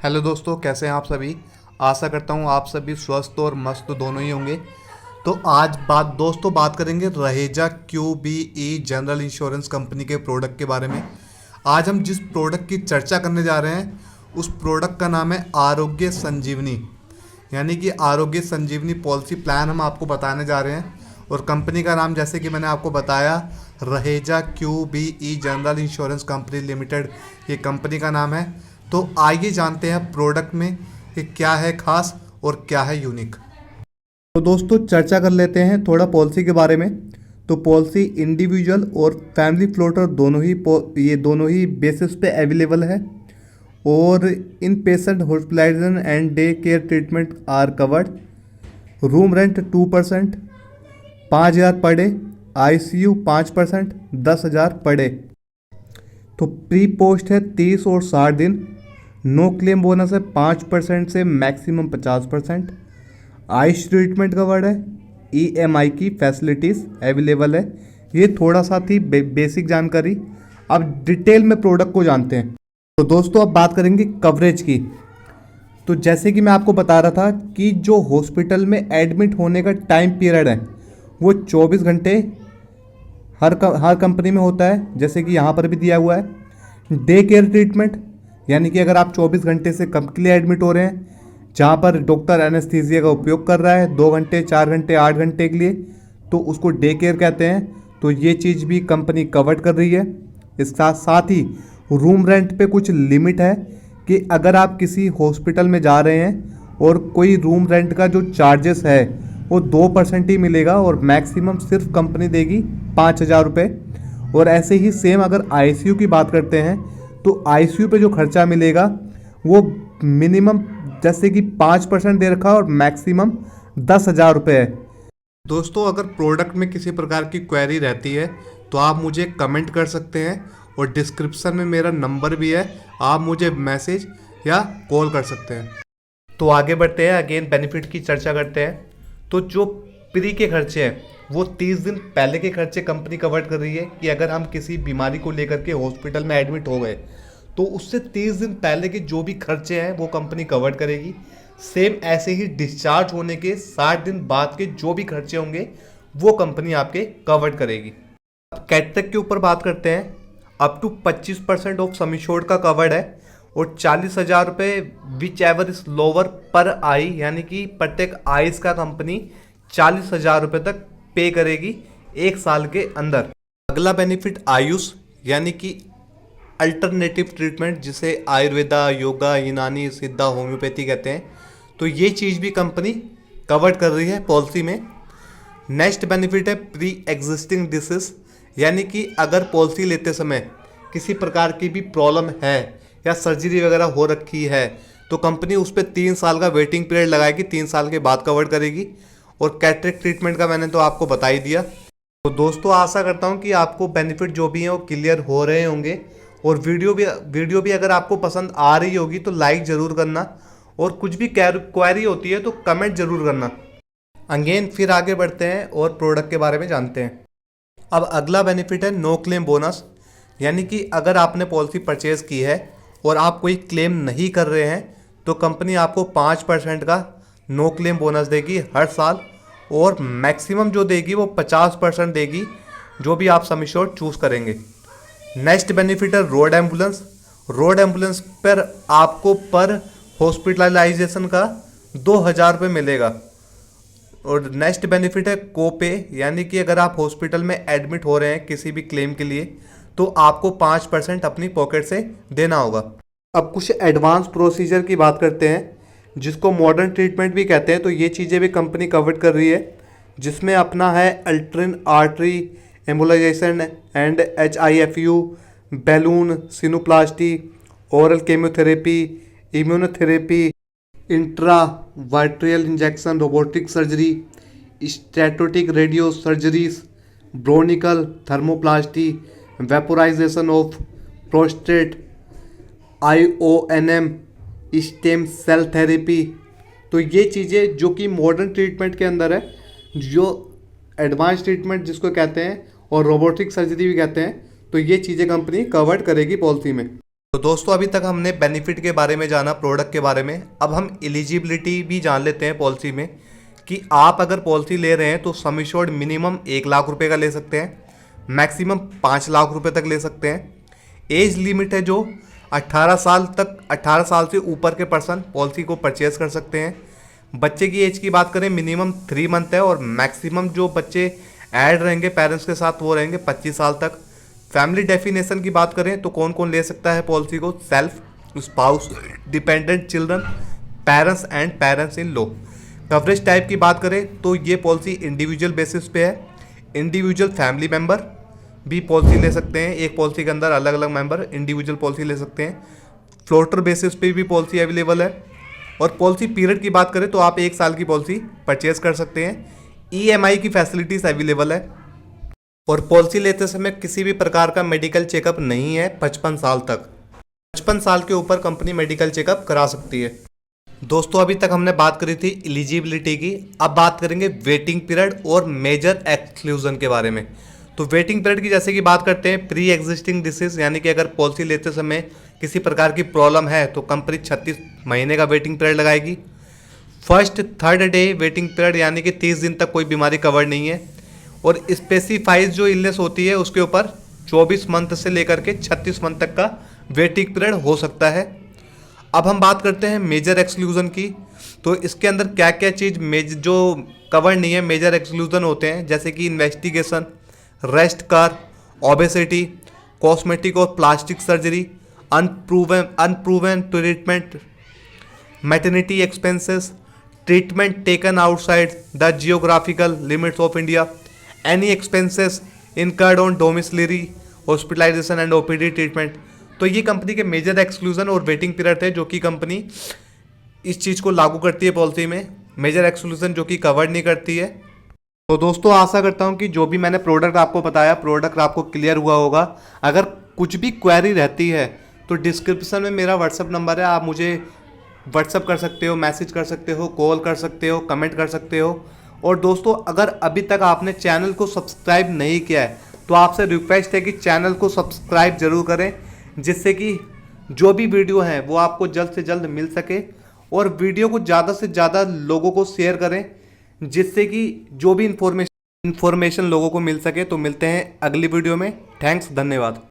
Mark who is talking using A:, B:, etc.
A: Hello दोस्तों, कैसे हैं आप सभी। आशा करता हूँ आप सभी स्वस्थ और मस्त दोनों ही होंगे। तो आज बात करेंगे Raheja QBE general insurance company के प्रोडक्ट के बारे में। आज हम जिस प्रोडक्ट की चर्चा करने जा रहे हैं उस प्रोडक्ट का नाम है आरोग्य संजीवनी। यानी कि आरोग्य संजीवनी पॉलिसी प्लान हम आपको बताने जा रहे हैं। और कंपनी का नाम, जैसे कि मैंने आपको बताया, Raheja QBE general insurance company limited, ये कंपनी का नाम है। तो आइए जानते हैं प्रोडक्ट में कि क्या है खास और क्या है यूनिक। तो दोस्तों, चर्चा कर लेते हैं थोड़ा पॉलिसी के बारे में। तो पॉलिसी इंडिविजुअल और फैमिली फ्लोटर दोनों ही बेसिस पे अवेलेबल है। और inpatient hospitalisation and day care treatment are covered. Room rent 2%, 5,000 per day. ICU 5%, 10,000 per day. तो प्री पोस्ट है 30 और 60 दिन। नो क्लेम बोनस है 5% से मैक्सिमम 50%। आयुष ट्रीटमेंट कवर्ड है। EMI की फैसिलिटीज़ अवेलेबल है। ये थोड़ा सा थी बेसिक जानकारी। अब डिटेल में प्रोडक्ट को जानते हैं। तो दोस्तों, अब बात करेंगे कवरेज की। तो जैसे कि मैं आपको बता रहा था कि जो हॉस्पिटल में एडमिट होने का टाइम पीरियड है वो 24 घंटे हर कंपनी में होता है, जैसे कि यहाँ पर भी दिया हुआ है। डे केयर ट्रीटमेंट, यानी कि अगर आप 24 घंटे से कम के लिए एडमिट हो रहे हैं, जहाँ पर डॉक्टर एनेस्थीसिया का उपयोग कर रहा है 2 घंटे, 4 घंटे, 8 घंटे के लिए, तो उसको डे केयर कहते हैं। तो ये चीज़ भी कंपनी कवर कर रही है। इस साथ ही रूम रेंट पे कुछ लिमिट है कि अगर आप किसी हॉस्पिटल में जा रहे हैं और कोई रूम रेंट का जो चार्जेस है वो 2% ही मिलेगा और मैक्सिमम सिर्फ कंपनी देगी 5,000 रुपये। और ऐसे ही सेम अगर ICU की बात करते हैं तो ICU पे जो खर्चा मिलेगा वो मिनिमम जैसे कि 5% दे रखा और मैक्सिमम 10,000 रुपये है। दोस्तों, अगर प्रोडक्ट में किसी प्रकार की क्वेरी रहती है तो आप मुझे कमेंट कर सकते हैं और डिस्क्रिप्शन में मेरा नंबर भी है, आप मुझे मैसेज या कॉल कर सकते हैं। तो आगे बढ़ते हैं, अगेन बेनिफिट की चर्चा करते हैं। तो जो प्री के खर्चे हैं वो 30 दिन पहले के खर्चे कंपनी कवर कर रही है कि अगर हम किसी बीमारी को लेकर के हॉस्पिटल में एडमिट हो गए तो उससे 30 दिन पहले के जो भी खर्चे हैं वो कंपनी कवर करेगी। सेम ऐसे ही डिस्चार्ज होने के 60 दिन बाद के जो भी खर्चे होंगे वो कंपनी आपके कवर करेगी। अब कैटरेक्ट के ऊपर बात करते हैं। Up to 25% of sum insured का कवर्ड है और 40,000 रुपये विच एवर इज लोअर पर आई, यानी कि प्रत्येक आइज का कंपनी 40,000 रुपये तक पे करेगी 1 साल के अंदर। अगला बेनिफिट आयुष, यानी कि अल्टरनेटिव ट्रीटमेंट, जिसे आयुर्वेदा, योगा, यूनानी, सिद्धा, होम्योपैथी कहते हैं। तो ये चीज़ भी कंपनी कवर कर रही है पॉलिसी में। नेक्स्ट बेनिफिट है प्री एग्जिस्टिंग डिसीज, यानी कि अगर पॉलिसी लेते समय किसी प्रकार की भी प्रॉब्लम है या सर्जरी वगैरह हो रखी है तो कंपनी उस पर 3 साल का वेटिंग पीरियड लगाएगी, 3 साल के बाद कवर करेगी। और कैटरेक्ट ट्रीटमेंट का मैंने तो आपको बता ही दिया। तो दोस्तों, आशा करता हूँ कि आपको बेनिफिट जो भी हैं वो क्लियर हो रहे होंगे। और वीडियो भी अगर आपको पसंद आ रही होगी तो लाइक ज़रूर करना, और कुछ भी क्वेरी होती है तो कमेंट ज़रूर करना। अगेन फिर आगे बढ़ते हैं और प्रोडक्ट के बारे में जानते हैं। अब अगला बेनिफिट है नो क्लेम बोनस, यानी कि अगर आपने पॉलिसी परचेज़ की है और आप कोई क्लेम नहीं कर रहे हैं तो कंपनी आपको 5% का नो क्लेम बोनस देगी हर साल, और मैक्सिमम जो देगी वो 50% देगी जो भी आप सम इंश्योर्ड चूज़ करेंगे। नेक्स्ट बेनिफिट है रोड एम्बुलेंस। रोड एम्बुलेंस पर आपको पर हॉस्पिटलाइजेशन का 2,000 रुपये मिलेगा। और नेक्स्ट बेनिफिट है कोपे, यानी कि अगर आप हॉस्पिटल में एडमिट हो रहे हैं किसी भी क्लेम के लिए तो आपको 5% अपनी पॉकेट से देना होगा। अब कुछ एडवांस प्रोसीजर की बात करते हैं जिसको मॉडर्न ट्रीटमेंट भी कहते हैं। तो ये चीज़ें भी कंपनी कवर कर रही है, जिसमें अपना है uterine artery embolisation and HIFU, balloon sinuplasty, oral chemotherapy, immunotherapy, intravitreal injection, robotic surgery, स्टैटोटिक radio surgeries, bronchial thermoplasty, vaporisation of prostate, IONM, stem cell therapy. तो ये चीज़ें जो कि मॉडर्न ट्रीटमेंट के अंदर है, जो एडवांस ट्रीटमेंट जिसको कहते हैं और रोबोटिक सर्जरी भी कहते हैं, तो ये चीज़ें कंपनी कवर करेगी पॉलिसी में। तो दोस्तों अभी तक हमने बेनिफिट के बारे में जाना, प्रोडक्ट के बारे में। अब हम एलिजिबिलिटी भी जान लेते हैं पॉलिसी में कि आप अगर पॉलिसी ले रहे हैं तो सम इंश्योर्ड मिनिमम 1 लाख रुपए का ले सकते हैं, मैक्सिमम 5 लाख रुपए तक ले सकते हैं। एज लिमिट है जो 18 साल तक, 18 साल से ऊपर के पर्सन पॉलिसी को परचेज कर सकते हैं। बच्चे की एज की बात करें मिनिमम 3 मंथ है और मैक्सिमम जो बच्चे ऐड रहेंगे पेरेंट्स के साथ वो रहेंगे 25 साल तक। फैमिली डेफिनेशन की बात करें तो कौन कौन ले सकता है पॉलिसी को, self, spouse, dependent children, parents and parents in law. Coverage type की बात करें तो ये पॉलिसी इंडिविजुअल बेसिस पे है। इंडिविजुअल फैमिली मेंबर भी पॉलिसी ले सकते हैं, एक पॉलिसी के अंदर अलग अलग मेंबर इंडिविजुअल पॉलिसी ले सकते हैं। फ्लोटर बेसिस पे भी पॉलिसी अवेलेबल है। और पॉलिसी पीरियड की बात करें तो आप 1 साल की पॉलिसी परचेज कर सकते हैं। ईएमआई की फैसिलिटीज अवेलेबल है और पॉलिसी लेते समय किसी भी प्रकार का मेडिकल चेकअप नहीं है 55 साल तक। 55 साल के ऊपर कंपनी मेडिकल चेकअप करा सकती है। दोस्तों अभी तक हमने बात करी थी एलिजिबिलिटी की, अब बात करेंगे वेटिंग पीरियड और मेजर एक्सक्लूजन के बारे में। तो वेटिंग पीरियड की जैसे कि बात करते हैं, प्री एग्जिस्टिंग डिसीज यानी कि अगर पॉलिसी लेते समय किसी प्रकार की प्रॉब्लम है तो कंपनी 36 महीने का वेटिंग पीरियड लगाएगी। First third day waiting period यानी कि 30 दिन तक कोई बीमारी कवर नहीं है। और स्पेसिफाइज जो इलनेस होती है उसके ऊपर 24 मंथ से लेकर के 36 मंथ तक का वेटिंग पीरियड हो सकता है। अब हम बात करते हैं मेजर एक्सक्लूजन की। तो इसके अंदर क्या क्या चीज़ जो कवर नहीं है, मेजर एक्सक्लूजन होते हैं, जैसे कि investigation, rest cure, obesity, cosmetic और plastic surgery, unproven treatment, maternity expenses, treatment taken outside the geographical limits of India, any expenses incurred on domiciliary hospitalisation and OPD treatment. तो ये company के major exclusion और waiting period थे जो कि company इस चीज़ को लागू करती है पॉलिसी में, मेजर एक्सक्लूजन जो कि कवर नहीं करती है। तो दोस्तों आशा करता हूँ कि जो भी मैंने प्रोडक्ट आपको बताया, प्रोडक्ट आपको क्लियर हुआ होगा। अगर कुछ भी क्वेरी रहती है तो डिस्क्रिप्शन में मेरा व्हाट्सअप नंबर है, आप मुझे व्हाट्सअप कर सकते हो, मैसेज कर सकते हो, कॉल कर सकते हो, कमेंट कर सकते हो। और दोस्तों अगर अभी तक आपने चैनल को सब्सक्राइब नहीं किया है तो आपसे रिक्वेस्ट है कि चैनल को सब्सक्राइब जरूर करें, जिससे कि जो भी वीडियो हैं वो आपको जल्द से जल्द मिल सके। और वीडियो को ज़्यादा से ज़्यादा लोगों को शेयर करें, जिससे कि जो भी इंफॉर्मेशन लोगों को मिल सके। तो मिलते हैं अगली वीडियो में। थैंक्स, धन्यवाद।